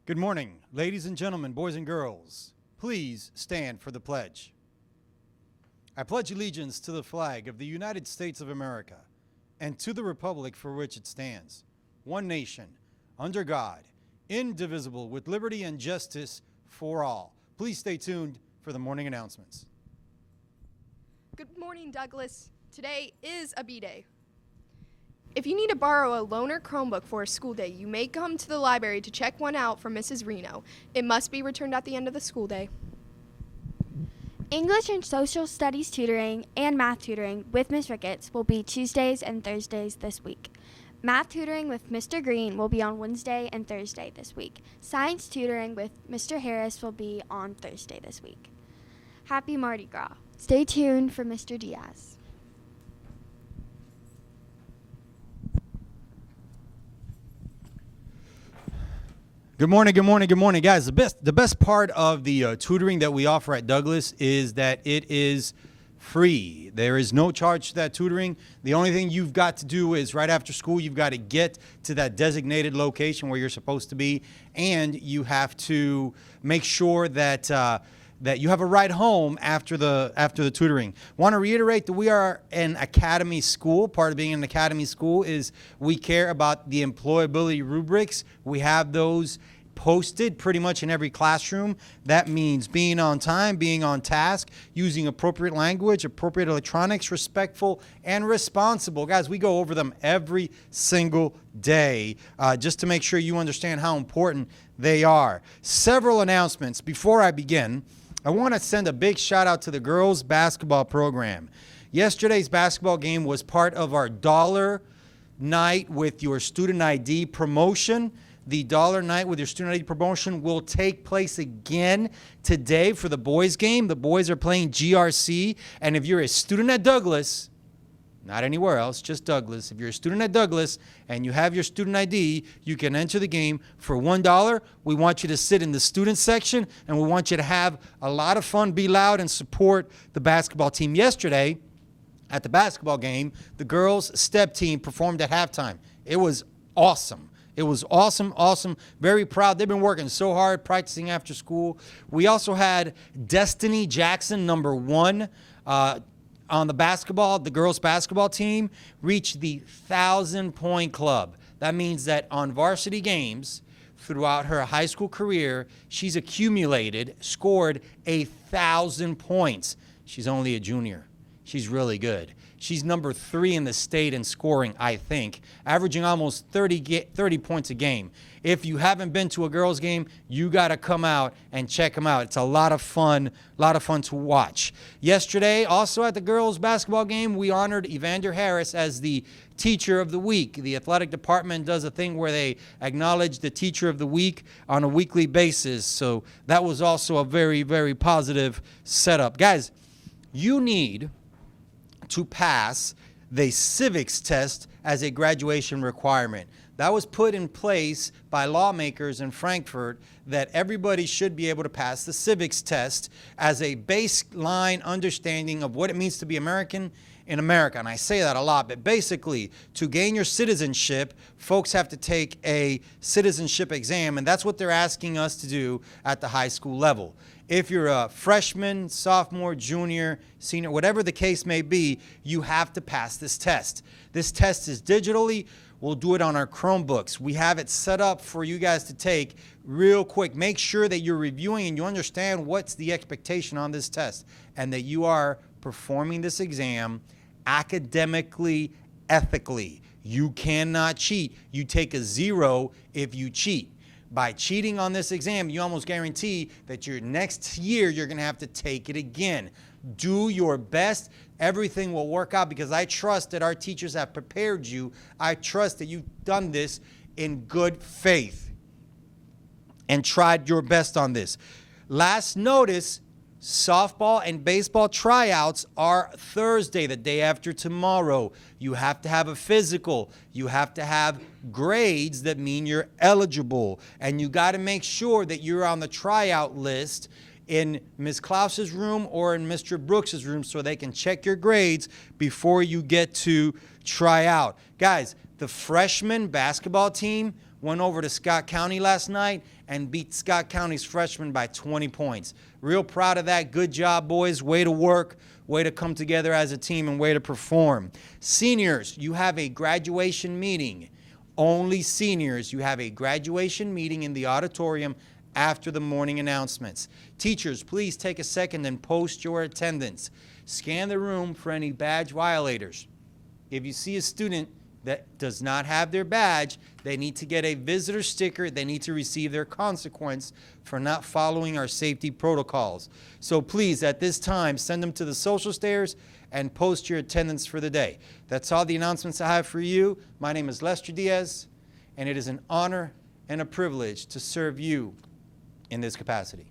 Good morning, ladies and gentlemen, boys and girls. Please stand for the pledge. I pledge allegiance to the flag of the United States of America and to the republic for which it stands, one nation, under God, indivisible, with liberty and justice for all. Please stay tuned for the morning announcements. Good morning, Douglas. Today is a B-Day. If you need to borrow a loaner Chromebook for a school day, you may come to the library to check one out from Mrs. Reno. It must be returned at the end of the school day. English and social studies tutoring and math tutoring with Ms. Ricketts will be Tuesdays and Thursdays this week. Math tutoring with Mr. Green will be on Wednesday and Thursday this week. Science tutoring with Mr. Harris will be on Thursday this week. Happy Mardi Gras. Stay tuned for Mr. Diaz. Good morning, good morning, good morning. Guys, the best part of the tutoring that we offer at Douglas is that it is free. There is no charge to that tutoring. The only thing you've got to do is right after school, you've got to get to that designated location where you're supposed to be, and you have to make sure that that you have a ride home after the tutoring. Want to reiterate that we are an academy school. Part of being an academy school is we care about the employability rubrics. We have those posted pretty much in every classroom. That means being on time, being on task, using appropriate language, appropriate electronics, respectful and responsible. Guys, we go over them every single day just to make sure you understand how important they are. Several announcements. Before I begin, I want to send a big shout out to the girls basketball program. Yesterday's basketball game was part of our Dollar Night with your Student ID promotion. The Dollar Night with your Student ID promotion will take place again today for the boys game. The boys are playing GRC, and if you're a student at Douglas, not anywhere else, just Douglas. If you're a student at Douglas and you have your student ID, you can enter the game for $1. We want you to sit in the student section, and we want you to have a lot of fun, be loud, and support the basketball team. Yesterday, at the basketball game, the girls' step team performed at halftime. It was awesome. It was awesome, awesome. Very proud. They've been working so hard, practicing after school. We also had Destiny Jackson, number 1, on the girls' basketball team, reached the 1,000-point club. That means that on varsity games throughout her high school career, she's scored 1,000 points. She's only a junior. She's really good. She's number 3 in the state in scoring, I think, averaging almost 30 points a game. If you haven't been to a girls' game, you got to come out and check them out. It's a lot of fun to watch. Yesterday, also at the girls' basketball game, we honored Evander Harris as the Teacher of the Week. The athletic department does a thing where they acknowledge the Teacher of the Week on a weekly basis. So that was also a very, very positive setup. Guys, you need to pass the civics test as a graduation requirement. That was put in place by lawmakers in Frankfurt that everybody should be able to pass the civics test as a baseline understanding of what it means to be American in America. And I say that a lot, but basically, to gain your citizenship, folks have to take a citizenship exam, and that's what they're asking us to do at the high school level. If you're a freshman, sophomore, junior, senior, whatever the case may be, you have to pass this test. This test is digitally. We'll do it on our Chromebooks. We have it set up for you guys to take real quick. Make sure that you're reviewing and you understand what's the expectation on this test and that you are performing this exam academically, ethically. You cannot cheat. You take a 0 if you cheat. By cheating on this exam, you almost guarantee that your next year you're going to have to take it again. Do your best. Everything will work out because I trust that our teachers have prepared you. I trust that you've done this in good faith and tried your best on this. Last notice, softball and baseball tryouts are Thursday, the day after tomorrow. You have to have a physical. You have to have grades that mean you're eligible. And you got to make sure that you're on the tryout list in Ms. Klaus's room or in Mr. Brooks's room so they can check your grades before you get to try out. Guys, the freshman basketball team went over to Scott County last night and beat Scott County's freshmen by 20 points. Real proud of that. Good job, boys. Way to work. Way to come together as a team and way to perform. Seniors, you have a graduation meeting. Only seniors, you have a graduation meeting in the auditorium after the morning announcements. Teachers, please take a second and post your attendance. Scan the room for any badge violators. If you see a student that does not have their badge, they need to get a visitor sticker. They need to receive their consequence for not following our safety protocols. So please, at this time, send them to the social stairs and post your attendance for the day. That's all the announcements I have for you. My name is Lester Diaz, and it is an honor and a privilege to serve you in this capacity.